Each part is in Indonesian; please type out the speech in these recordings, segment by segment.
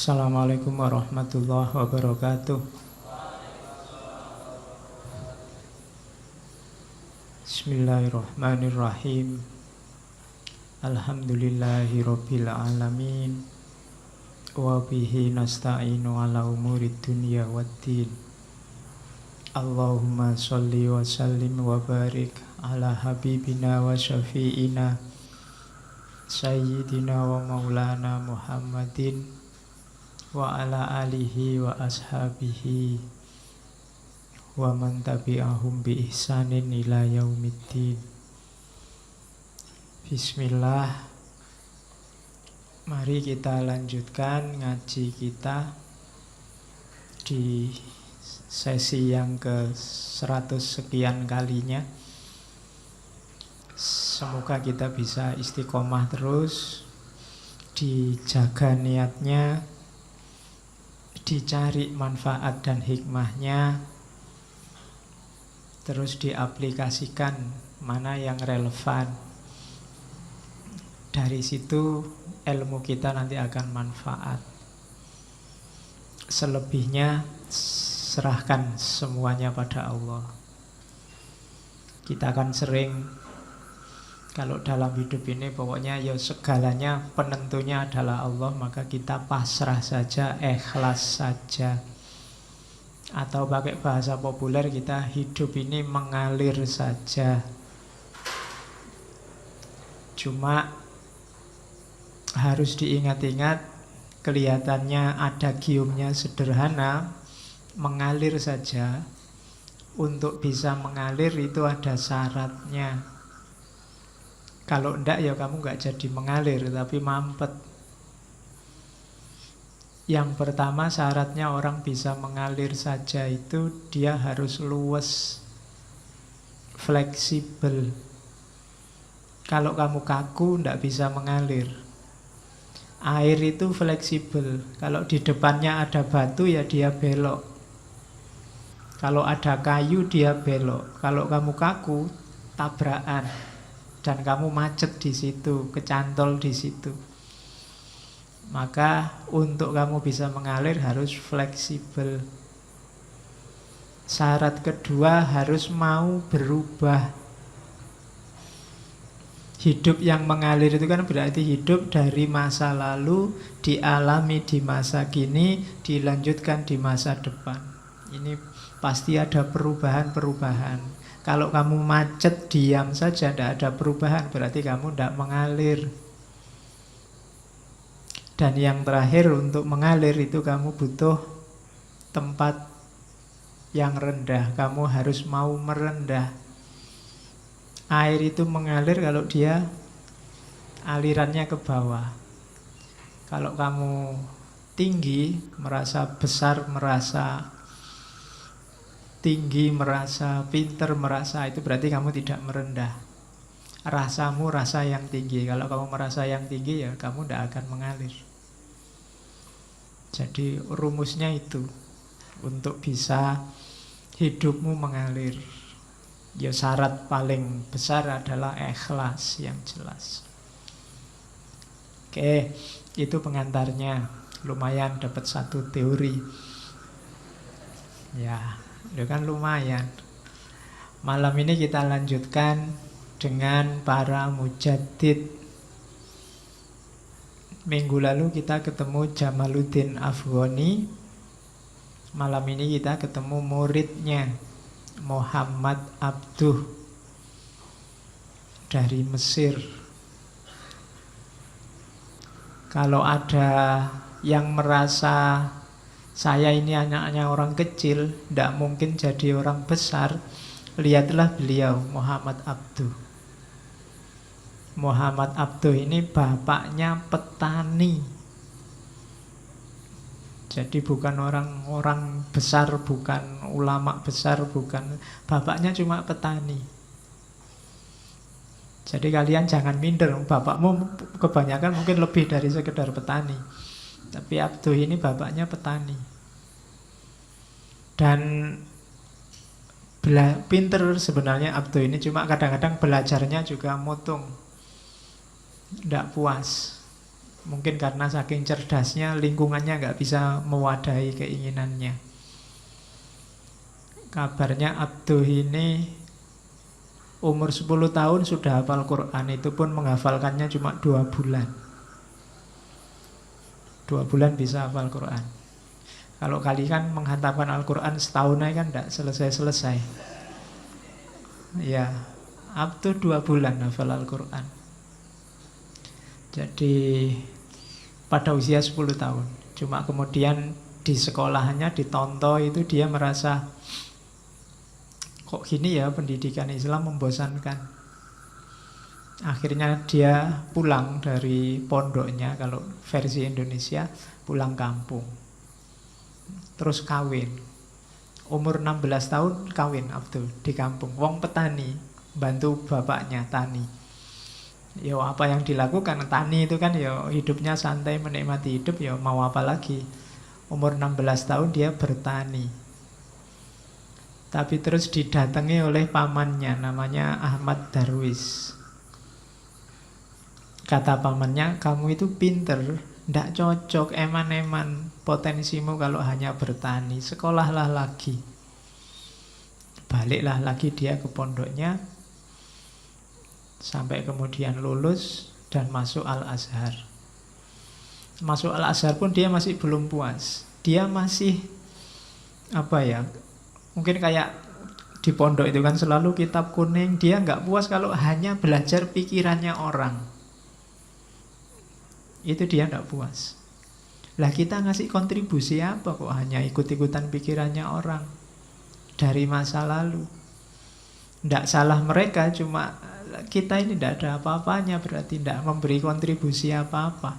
Assalamualaikum warahmatullahi wabarakatuh. Bismillahirrahmanirrahim. Alhamdulillahi rabbil alamin. Wa bihi nasta'inu ala umurid dunya waddin. Allahumma sholli wa sallim wa barik ala habibina wa syafi'ina Sayyidina wa maulana Muhammadin wa ala alihi wa ashabihi wa man tabi'ahum bi ihsanin ila yaumiddin. Bismillah. Mari kita lanjutkan ngaji kita di sesi yang ke-100 sekian kalinya. Semoga kita bisa istiqomah terus, dijaga niatnya, dicari manfaat dan hikmahnya, terus diaplikasikan mana yang relevan. Dari situ ilmu kita nanti akan manfaat. Selebihnya serahkan semuanya pada Allah. Kita akan sering, kalau dalam hidup ini pokoknya ya segalanya penentunya adalah Allah, maka kita pasrah saja, ikhlas saja. Atau pakai bahasa populer, kita hidup ini mengalir saja. Cuma harus diingat-ingat, kelihatannya ada giumnya sederhana, mengalir saja. Untuk bisa mengalir itu ada syaratnya. Kalau enggak ya kamu enggak jadi mengalir, tapi mampet. Yang pertama syaratnya orang bisa mengalir saja itu dia harus luwes, fleksibel. Kalau kamu kaku enggak bisa mengalir. Air itu fleksibel. Kalau di depannya ada batu ya dia belok. Kalau ada kayu dia belok. Kalau kamu kaku, tabrakan. Dan kamu macet di situ, kecantol di situ. Maka untuk kamu bisa mengalir harus fleksibel. Syarat kedua harus mau berubah. Hidup yang mengalir itu kan berarti hidup dari masa lalu dialami di masa kini, dilanjutkan di masa depan. Ini pasti ada perubahan-perubahan. Kalau kamu macet, diam saja, tidak ada perubahan, berarti kamu tidak mengalir. Dan yang terakhir, untuk mengalir itu kamu butuh tempat yang rendah. Kamu harus mau merendah. Air itu mengalir kalau dia alirannya ke bawah. Kalau kamu tinggi, merasa besar, merasa tinggi, merasa pinter, merasa itu berarti kamu tidak merendah. Rasamu rasa yang tinggi. Kalau kamu merasa yang tinggi ya kamu tidak akan mengalir. Jadi rumusnya itu untuk bisa hidupmu mengalir. Ya syarat paling besar adalah ikhlas yang jelas. Oke, itu pengantarnya. Lumayan dapat satu teori. Ya, itu kan lumayan. Malam ini kita lanjutkan dengan para mujaddid. Minggu lalu kita ketemu Jamaluddin Afghani. Malam ini kita ketemu muridnya, Muhammad Abduh dari Mesir. Kalau ada yang merasa saya ini anaknya orang kecil, tidak mungkin jadi orang besar, lihatlah beliau, Muhammad Abduh. Muhammad Abduh ini bapaknya petani. Jadi bukan orang-orang besar, bukan ulama besar, bukan. Bapaknya cuma petani. Jadi kalian jangan minder, bapakmu kebanyakan mungkin lebih dari sekedar petani. Tapi Abduh ini bapaknya petani. Dan pinter sebenarnya Abduh ini, cuma kadang-kadang belajarnya juga mutung, tidak puas. Mungkin karena saking cerdasnya, lingkungannya nggak bisa mewadahi keinginannya. Kabarnya Abduh ini umur 10 tahun sudah hafal Quran. Itu pun menghafalkannya cuma 2 bulan. 2 bulan bisa hafal Quran. Kalau kali kan menghantamkan Al-Quran setahun aja kan tidak selesai-selesai. Ya, Abduh 2 bulan hafal Al-Quran. Jadi pada usia 10 tahun. Cuma kemudian di sekolahnya, di Tonto itu dia merasa, kok gini ya pendidikan Islam membosankan. Akhirnya dia pulang dari pondoknya, kalau versi Indonesia, pulang kampung. Terus kawin. Umur 16 tahun kawin Abdul di kampung. Wong petani, bantu bapaknya tani. Ya apa yang dilakukan tani itu kan ya hidupnya santai, menikmati hidup, ya mau apa lagi. Umur 16 tahun dia bertani. Tapi terus didatangi oleh pamannya, namanya Ahmad Darwis. Kata pamannya, kamu itu pinter, ndak cocok, eman-eman potensimu kalau hanya bertani. Sekolahlah lagi. Baliklah lagi dia ke pondoknya, sampai kemudian lulus dan masuk Al-Azhar. Masuk Al-Azhar pun dia masih belum puas. Dia masih, mungkin kayak di pondok itu kan selalu kitab kuning. Dia nggak puas kalau hanya belajar pikirannya orang. Itu dia nggak puas. Lah kita ngasih kontribusi apa kok hanya ikut-ikutan pikirannya orang dari masa lalu. Nggak salah mereka, cuma kita ini tidak ada apa-apanya, berarti tidak memberi kontribusi apa-apa.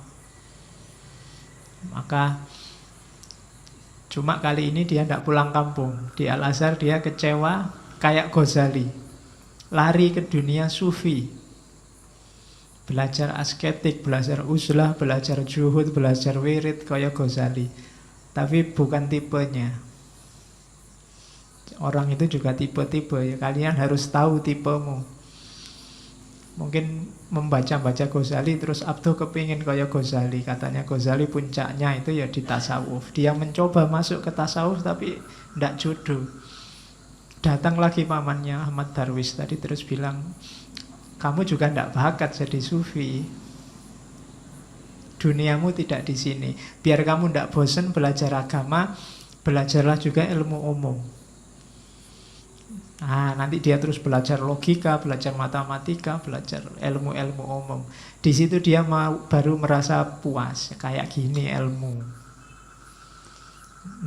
Maka cuma kali ini dia tidak pulang kampung. Di Al-Azhar dia kecewa kayak Ghazali, lari ke dunia sufi, belajar asketik, belajar uzlah, belajar juhud, belajar wirid kayak Ghazali. Tapi bukan tipenya. Orang itu juga tipe-tipe ya. Kalian harus tahu tipemu. Mungkin membaca-baca Ghazali terus Abduh kepingin kayak Ghazali. Katanya Ghazali puncaknya itu ya di tasawuf. Dia mencoba masuk ke tasawuf tapi tidak jodoh. Datang lagi pamannya Ahmad Darwis tadi terus bilang, kamu juga tidak bakat jadi sufi. Duniamu tidak di sini. Biar kamu tidak bosan belajar agama, belajarlah juga ilmu umum. Nah, nanti dia terus belajar logika, belajar matematika, belajar ilmu-ilmu umum. Di situ dia baru merasa puas. Kayak gini ilmu.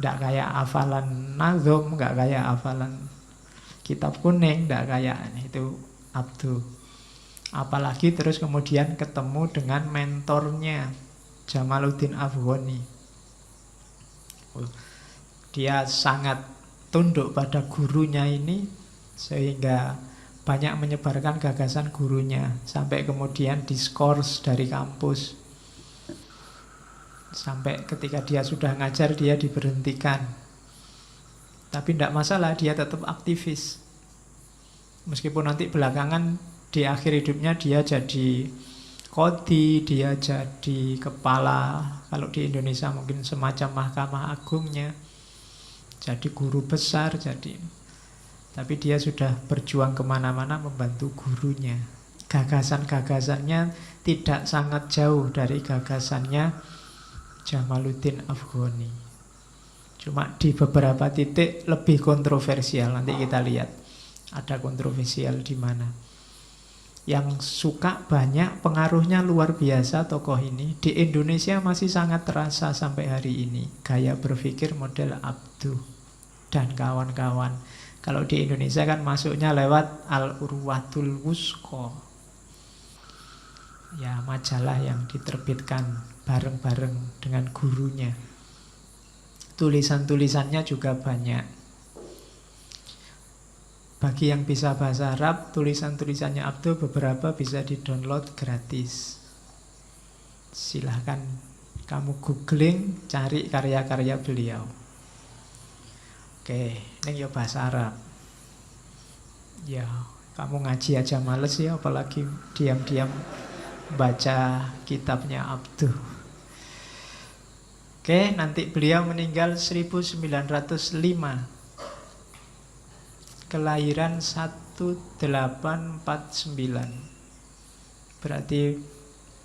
Nggak kayak hafalan nazom, nggak kayak hafalan kitab kuning, nggak kayak itu Abduh. Apalagi terus kemudian ketemu dengan mentornya Jamaluddin Afghani. Dia sangat tunduk pada gurunya ini, sehingga banyak menyebarkan gagasan gurunya. Sampai kemudian diskors dari kampus. Sampai ketika dia sudah ngajar, dia diberhentikan. Tapi tidak masalah, dia tetap aktivis. Meskipun nanti belakangan di akhir hidupnya dia jadi qadhi, dia jadi kepala, kalau di Indonesia mungkin semacam mahkamah agungnya, jadi guru besar, tapi dia sudah berjuang kemana-mana membantu gurunya. Gagasan-gagasannya tidak sangat jauh dari gagasannya Jamaluddin Afghani. Cuma di beberapa titik lebih kontroversial. Nanti kita lihat ada kontroversial di mana. Yang suka banyak, pengaruhnya luar biasa tokoh ini. Di Indonesia masih sangat terasa sampai hari ini. Gaya berpikir model Abduh dan kawan-kawan. Kalau di Indonesia kan masuknya lewat Al-Urwatul Wusqa. Ya, majalah yang diterbitkan bareng-bareng dengan gurunya. Tulisan-tulisannya juga banyak. Bagi yang bisa bahasa Arab, tulisan-tulisannya Abduh beberapa bisa di-download gratis. Silahkan kamu googling, cari karya-karya beliau. Oke, ini ya bahasa Arab. Ya, kamu ngaji aja males ya, apalagi diam-diam baca kitabnya Abduh. Oke, nanti beliau meninggal 1905. Kelahiran 1849. Berarti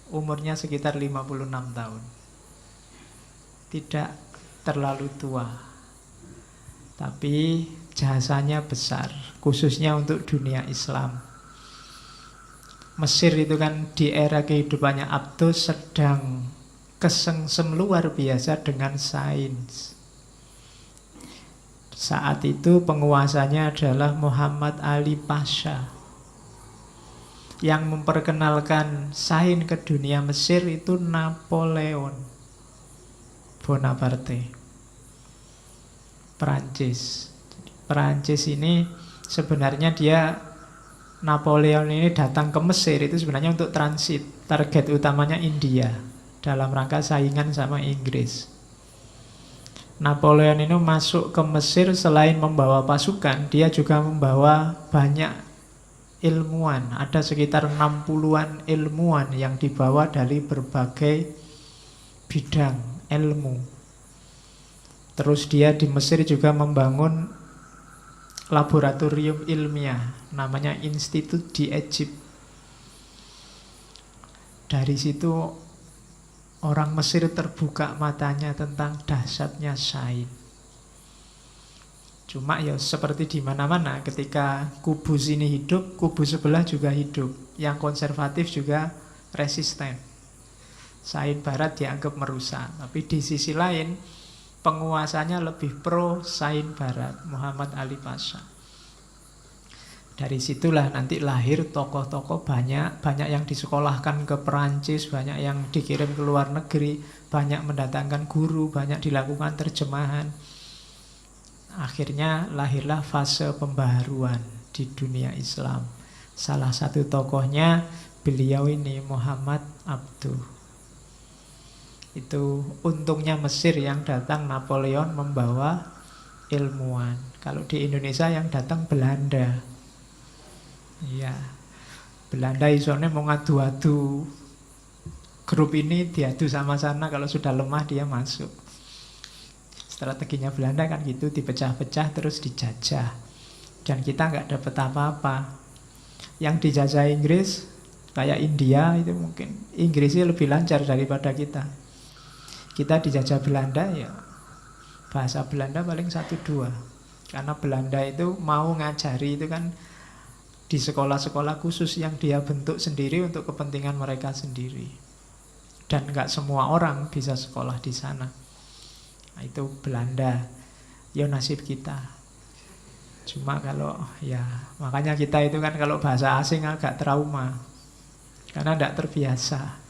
umurnya sekitar 56 tahun. Tidak terlalu tua. Tapi jasanya besar, khususnya untuk dunia Islam. Mesir itu kan di era kehidupannya Abduh sedang kesengsem luar biasa dengan sains. Saat itu penguasanya adalah Muhammad Ali Pasha. Yang memperkenalkan sains ke dunia Mesir itu Napoleon Bonaparte, Perancis. Perancis ini sebenarnya Napoleon ini datang ke Mesir itu sebenarnya untuk transit. Target utamanya India dalam rangka saingan sama Inggris. Napoleon ini masuk ke Mesir selain membawa pasukan, dia juga membawa banyak ilmuwan. Ada sekitar 60-an ilmuwan yang dibawa dari berbagai bidang ilmu. Terus dia di Mesir juga membangun laboratorium ilmiah, namanya Institut di Egypt. Dari situ orang Mesir terbuka matanya tentang dahsyatnya sains. Cuma ya seperti di mana-mana, ketika kubu sini hidup, kubu sebelah juga hidup. Yang konservatif juga resisten. Sains Barat dianggap merusak, tapi di sisi lain penguasanya lebih pro sains Barat, Muhammad Ali Pasha. Dari situlah nanti lahir tokoh-tokoh banyak yang disekolahkan ke Perancis, banyak yang dikirim ke luar negeri, banyak mendatangkan guru, banyak dilakukan terjemahan. Akhirnya lahirlah fase pembaharuan di dunia Islam. Salah satu tokohnya beliau ini, Muhammad Abduh. Itu untungnya Mesir yang datang Napoleon membawa ilmuwan. Kalau di Indonesia yang datang Belanda. Iya, Belanda isone mau ngadu-adu. Grup ini diadu sama sana, kalau sudah lemah dia masuk. Strateginya Belanda kan gitu, dipecah-pecah terus dijajah. Dan kita nggak dapat apa-apa. Yang dijajah Inggris, kayak India itu mungkin Inggrisnya lebih lancar daripada kita. Kita dijajah Belanda ya bahasa Belanda paling 1-2. Karena Belanda itu mau ngajari itu kan di sekolah-sekolah khusus yang dia bentuk sendiri untuk kepentingan mereka sendiri. Dan nggak semua orang bisa sekolah di sana. Nah, itu Belanda. Ya nasib kita. Cuma kalau ya makanya kita itu kan kalau bahasa asing agak trauma. Karena tidak terbiasa.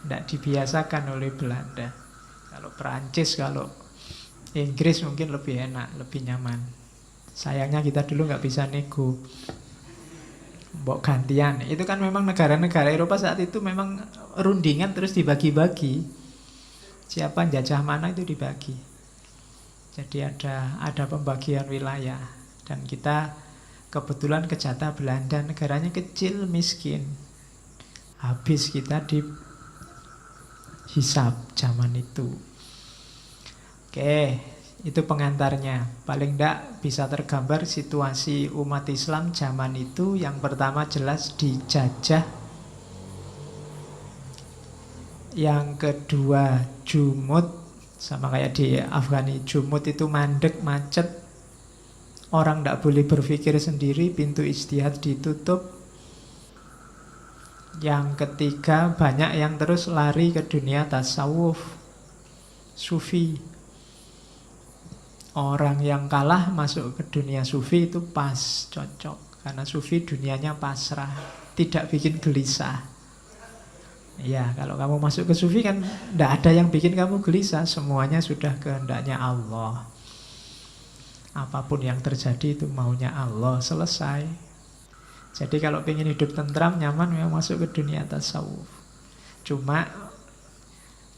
Tidak dibiasakan oleh Belanda. Kalau Perancis, kalau Inggris mungkin lebih enak, lebih nyaman. Sayangnya kita dulu nggak bisa nego. Mbok gantian. Itu kan memang negara-negara Eropa saat itu memang rundingan terus dibagi-bagi. Siapa jajah mana itu dibagi. Jadi ada pembagian wilayah. Dan kita kebetulan kejatah Belanda, negaranya kecil, miskin. Habis kita di hisab zaman itu. Oke, itu pengantarnya. Paling tidak bisa tergambar situasi umat Islam zaman itu. Yang pertama jelas dijajah. Yang kedua jumud. Sama kayak di Afghani, jumud itu mandek, macet. Orang tidak boleh berpikir sendiri, pintu ijtihad ditutup. Yang ketiga banyak yang terus lari ke dunia tasawuf, sufi. Orang yang kalah masuk ke dunia sufi itu pas, cocok. Karena sufi dunianya pasrah, tidak bikin gelisah. Ya, kalau kamu masuk ke sufi kan tidak ada yang bikin kamu gelisah. Semuanya sudah kehendaknya Allah. Apapun yang terjadi itu maunya Allah, selesai. Jadi kalau ingin hidup tentram, nyaman, memang masuk ke dunia tasawuf. Cuma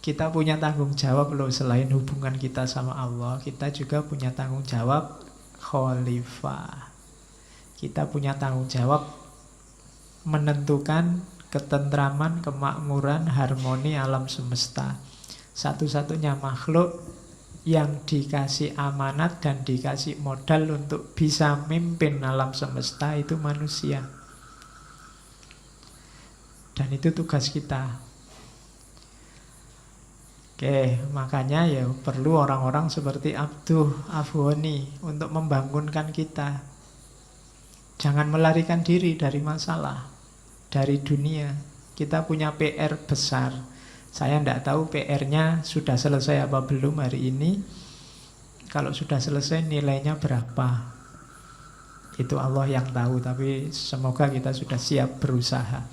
kita punya tanggung jawab loh, selain hubungan kita sama Allah, kita juga punya tanggung jawab khalifah. Kita punya tanggung jawab menentukan ketentraman, kemakmuran, harmoni alam semesta. Satu-satunya makhluk yang dikasih amanat dan dikasih modal untuk bisa mimpin alam semesta itu manusia. Dan itu tugas kita. Oke, makanya ya perlu orang-orang seperti Abduh Afghani untuk membangunkan kita. Jangan melarikan diri dari masalah, dari dunia. Kita punya PR besar. Saya tidak tahu PR-nya sudah selesai apa belum hari ini. Kalau sudah selesai nilainya berapa, itu Allah yang tahu. Tapi semoga kita sudah siap berusaha.